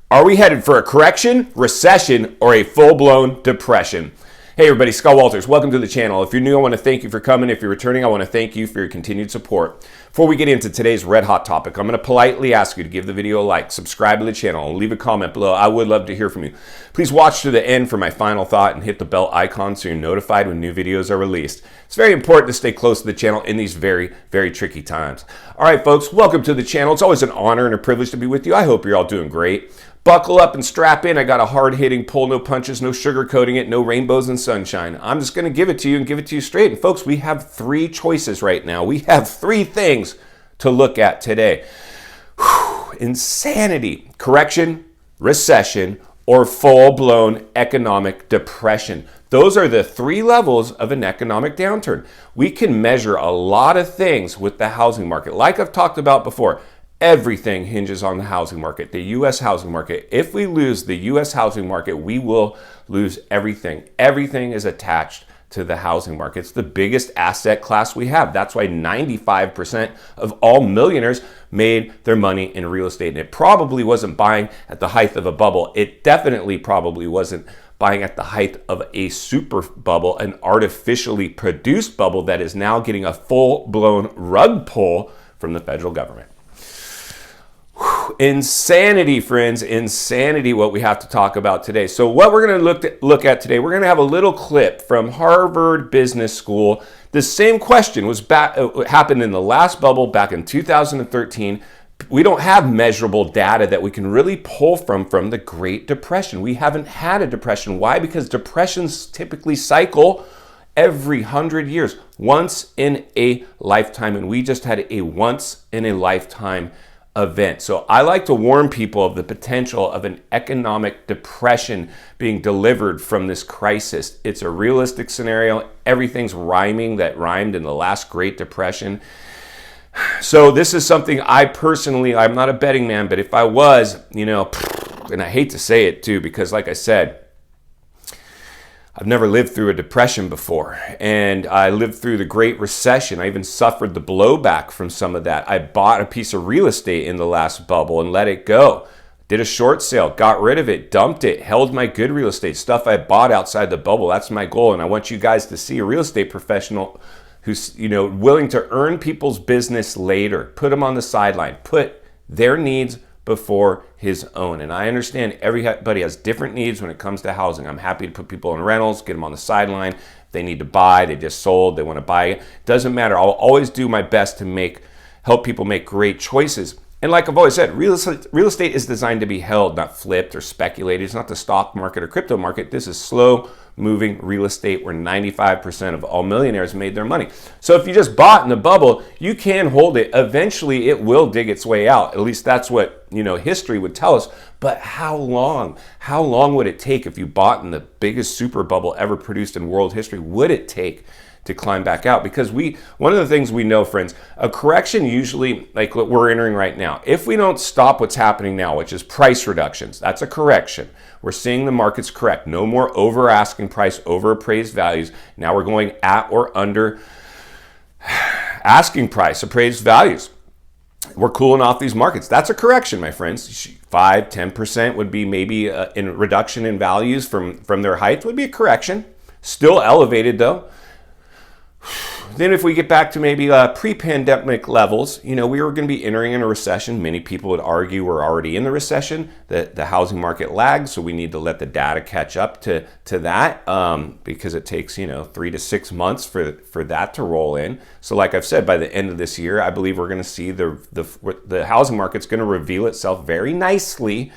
Are we headed for a correction, recession, or a full-blown depression? Hey everybody, Scott Walters. Welcome to the channel. If you're new, I want to thank you for coming. If you're returning, I want to thank you for your continued support. Before we get into today's red hot topic, I'm going to politely ask you to give the video a like, subscribe to the channel, and leave a comment below. I would love to hear from you. Please watch to the end for my final thought and hit the bell icon so you're notified when new videos are released. It's very important to stay close to the channel in these very, very tricky times. All right, folks, welcome to the channel. It's always an honor and a privilege to be with you. I hope you're all doing great. Buckle up and strap in. I got a hard-hitting pull, no punches, no sugarcoating it, no rainbows and sunshine. I'm just going to give it to you and give it to you straight. And folks, we have three choices right now. We have three things to look at today. Insanity, correction, recession, or full-blown economic depression. Those are the three levels of an economic downturn. We can measure a lot of things with the housing market. Like I've talked about before, everything hinges on the housing market, the U.S. housing market. If we lose the U.S. housing market, we will lose everything. Everything is attached to the housing market. It's the biggest asset class we have. That's why 95% of all millionaires made their money in real estate. And it probably wasn't buying at the height of a bubble. It definitely probably wasn't buying at the height of a super bubble, an artificially produced bubble that is now getting a full-blown rug pull from the federal government. Insanity, friends, insanity, what we have to talk about today. So what we're going to look at today, we're going to have a little clip from Harvard Business School. The same question was happened in the last bubble back in 2013. We don't have measurable data that we can really pull from the Great Depression. We haven't had a depression. Why? Because depressions typically cycle every 100 years, once in a lifetime, and we just had a once in a lifetime event. So I like to warn people of the potential of an economic depression being delivered from this crisis. It's a realistic scenario. Everything's rhyming that rhymed in the last Great Depression. So this is something I personally, I'm not a betting man, but if I was, and I hate to say it too, because like I said, I've never lived through a depression before, and I lived through the Great Recession. I even suffered the blowback from some of that. I bought a piece of real estate in the last bubble and let it go. Did a short sale, got rid of it, dumped it, held my good real estate, stuff I bought outside the bubble. That's my goal, and I want you guys to see a real estate professional who's willing to earn people's business later, put them on the sideline, put their needs before his own. And I understand everybody has different needs when it comes to housing. I'm happy to put people in rentals, get them on the sideline. If they need to buy, they just sold, they want to buy it. Doesn't matter. I'll always do my best to help people make great choices. And like I've always said, real estate is designed to be held, not flipped or speculated. It's not the stock market or crypto market. This is slow moving real estate where 95% of all millionaires made their money. So if you just bought in the bubble, you can hold it. Eventually it will dig its way out. At least that's what history would tell us. But how long? How long would it take if you bought in the biggest super bubble ever produced in world history? Would it take to climb back out? Because one of the things we know, friends, a correction usually, like what we're entering right now, if we don't stop what's happening now, which is price reductions, that's a correction. We're seeing the markets correct. No more over asking price, over appraised values. Now we're going at or under asking price, appraised values. We're cooling off these markets. That's a correction, my friends. 5-10% would be maybe in reduction in values from their heights would be a correction. Still elevated though. Then if we get back to maybe pre-pandemic levels, we were going to be entering in a recession. Many people would argue we're already in the recession, that the housing market lags, so we need to let the data catch up to that because it takes 3 to 6 months for that to roll in. So like I've said, by the end of this year, I believe we're going to see the housing market's going to reveal itself very nicely,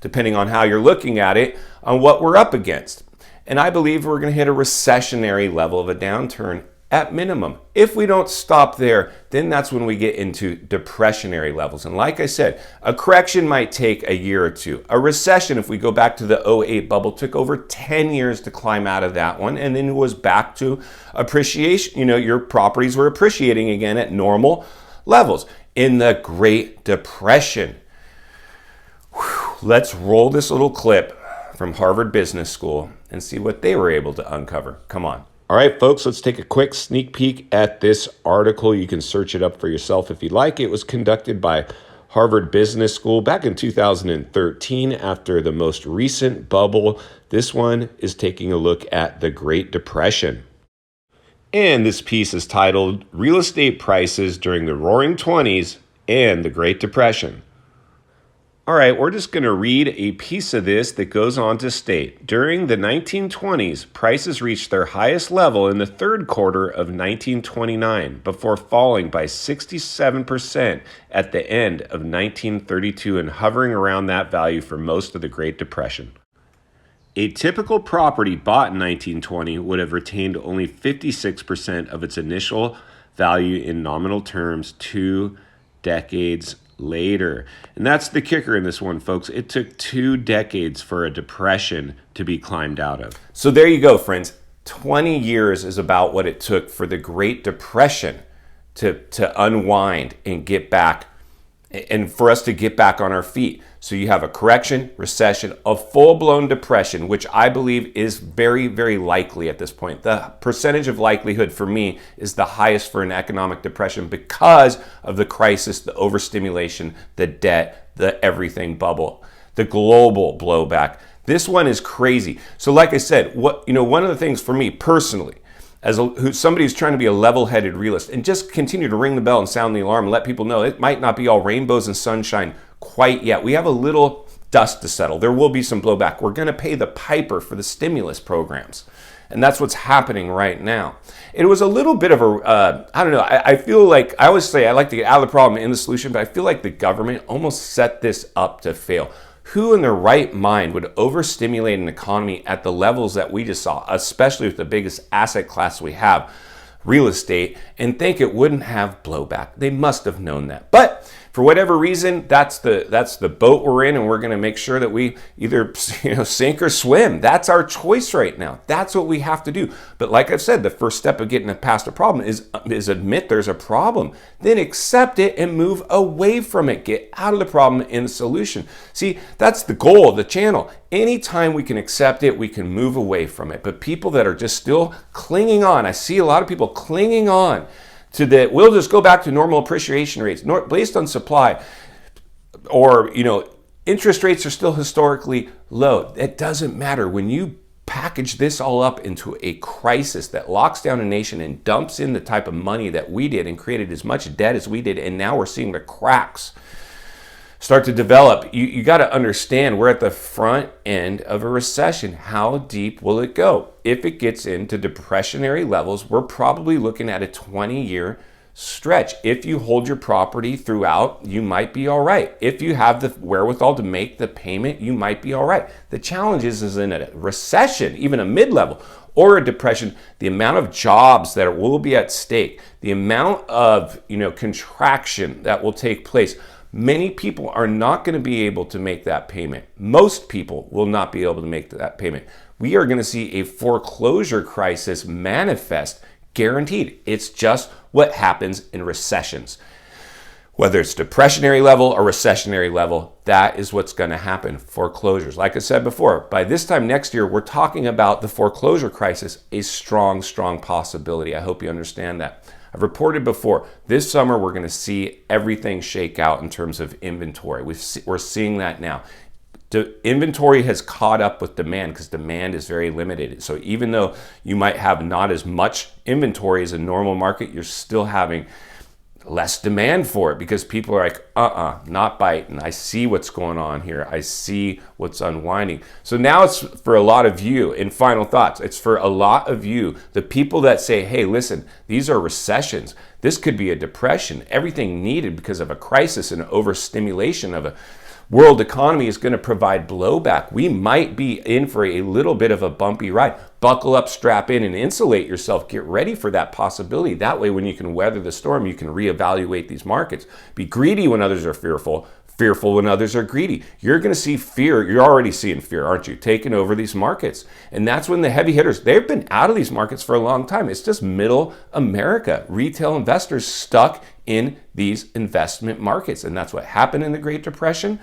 depending on how you're looking at it, on what we're up against. And I believe we're going to hit a recessionary level of a downturn at minimum. If we don't stop there, then that's when we get into depressionary levels. And like I said, a correction might take a year or two. A recession, if we go back to the 2008 bubble, took over 10 years to climb out of that one, and then it was back to appreciation. Your properties were appreciating again at normal levels. In the Great Depression, let's roll this little clip from Harvard Business School and see what they were able to uncover. Come on. All right, folks, let's take a quick sneak peek at this article. You can search it up for yourself if you like. It was conducted by Harvard Business School back in 2013 after the most recent bubble. This one is taking a look at the Great Depression. And this piece is titled Real Estate Prices During the Roaring '20s and the Great Depression. All right, we're just going to read a piece of this that goes on to state, during the 1920s, prices reached their highest level in the third quarter of 1929 before falling by 67% at the end of 1932 and hovering around that value for most of the Great Depression. A typical property bought in 1920 would have retained only 56% of its initial value in nominal terms 2 decades later. And that's the kicker in this one, folks. It took 2 decades for a depression to be climbed out of. So there you go, friends. 20 years is about what it took for the Great Depression to unwind and get back, and for us to get back on our feet. So you have a correction, recession, a full-blown depression, which I believe is very, very likely at this point. The percentage of likelihood for me is the highest for an economic depression because of the crisis, the overstimulation, the debt, the everything bubble, the global blowback. This one is crazy. So like I said, one of the things for me personally, as somebody who's trying to be a level-headed realist, and just continue to ring the bell and sound the alarm and let people know it might not be all rainbows and sunshine quite yet. We have a little dust to settle. There will be some blowback. We're going to pay the piper for the stimulus programs. And that's what's happening right now. It was a little bit of a, I don't know, I feel like, I always say I like to get out of the problem and in the solution, but I feel like the government almost set this up to fail. Who in their right mind would overstimulate an economy at the levels that we just saw, especially with the biggest asset class we have, real estate, and think it wouldn't have blowback? They must have known that. But for whatever reason, that's the boat we're in, and we're going to make sure that we either sink or swim. That's our choice right now. That's what we have to do. But like I've said, the first step of getting past a problem is admit there's a problem, then accept it and move away from it. Get out of the problem in the solution. See, that's the goal of the channel. Anytime we can accept it, we can move away from it. But people that are just still clinging on, I see a lot of people clinging on to that, we'll just go back to normal appreciation rates based on supply, or interest rates are still historically low. It doesn't matter. When you package this all up into a crisis that locks down a nation and dumps in the type of money that we did and created as much debt as we did, and now we're seeing the cracks start to develop, you got to understand we're at the front end of a recession. How deep will it go? If it gets into depressionary levels, we're probably looking at a 20-year stretch. If you hold your property throughout, you might be all right. If you have the wherewithal to make the payment, you might be all right. The challenge is in a recession, even a mid-level or a depression, the amount of jobs that will be at stake, the amount of contraction that will take place. Many people are not going to be able to make that payment. Most people will not be able to make that payment. We are going to see a foreclosure crisis manifest, guaranteed. It's just what happens in recessions. Whether it's depressionary level or recessionary level, that is what's going to happen. Foreclosures. Like I said before, by this time next year, we're talking about the foreclosure crisis, a strong, strong possibility. I hope you understand that. I've reported before, this summer we're going to see everything shake out in terms of inventory. We're seeing that now. The inventory has caught up with demand because demand is very limited. So even though you might have not as much inventory as a normal market, you're still having less demand for it because people are like, not biting. I see what's going on here. I see what's unwinding. So now it's for a lot of you, in final thoughts, it's for a lot of you, the people that say, hey, listen, these are recessions. This could be a depression. Everything needed because of a crisis and overstimulation of a world economy is going to provide blowback. We might be in for a little bit of a bumpy ride. Buckle up, strap in, and insulate yourself. Get ready for that possibility. That way, when you can weather the storm, you can reevaluate these markets. Be greedy when others are fearful. Fearful when others are greedy. You're going to see fear. You're already seeing fear, aren't you? Taking over these markets. And that's when the heavy hitters, they've been out of these markets for a long time. It's just middle America, retail investors stuck in these investment markets. And that's what happened in the Great Depression.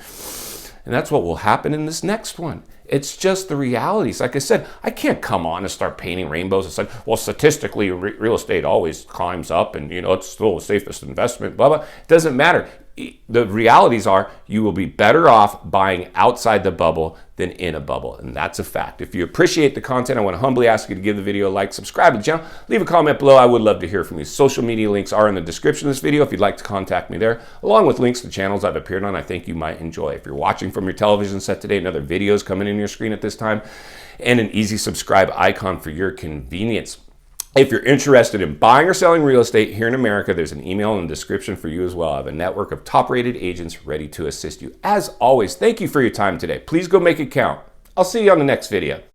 And that's what will happen in this next one. It's just the realities. Like I said, I can't come on and start painting rainbows and say, well, statistically, real estate always climbs up and, it's still the safest investment, blah, blah. It doesn't matter. the realities are you will be better off buying outside the bubble than in a bubble, and that's a fact. If you appreciate the content, I want to humbly ask you to give the video a like, subscribe to the channel, leave a comment below. I would love to hear from you. Social media links are in the description of this video if you'd like to contact me there, along with links to channels I've appeared on I think you might enjoy. If you're watching from your television set today, another video is coming in your screen at this time, and an easy subscribe icon for your convenience. If you're interested in buying or selling real estate here in America, there's an email in the description for you as well. I have a network of top-rated agents ready to assist you. As always, thank you for your time today. Please go make it count. I'll see you on the next video.